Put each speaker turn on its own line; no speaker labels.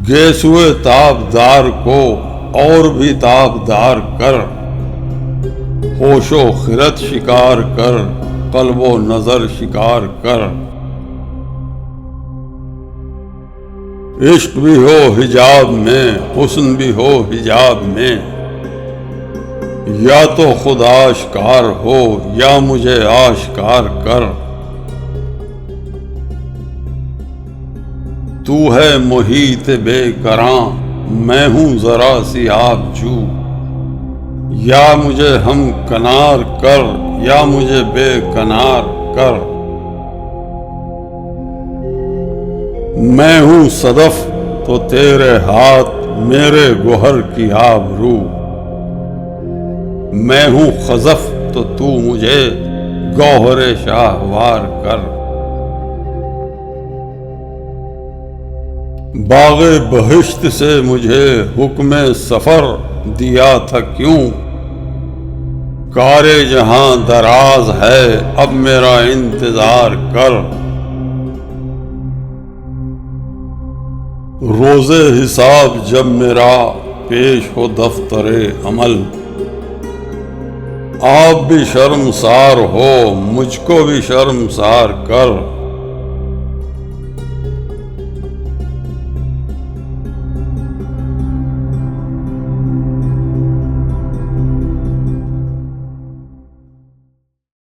गैसुए ताबदार को और भी ताबदार कर, होशो खिरत शिकार कर, कल्बो नजर शिकार कर। इश्क भी हो हिजाब में, हुस्न भी हो हिजाब में, या तो खुद आश्कार हो या मुझे आश्कार कर। तू है मुहीत बेकरां, मैं हूं जरा सी आबजू, या मुझे हम कनार कर या मुझे बेकनार कर। मैं हूं सदफ तो तेरे हाथ मेरे गोहर की आबरू, मैं हूं खजफ तो तू मुझे गौहरे शाहवार कर। बाग़े बहिश्त से मुझे हुक्म सफर दिया था क्यों, कारे जहां दराज है अब मेरा इंतजार कर। रोज़े हिसाब जब मेरा पेश हो दफ्तरे अमल, आप भी शर्मसार हो मुझको भी शर्मसार कर।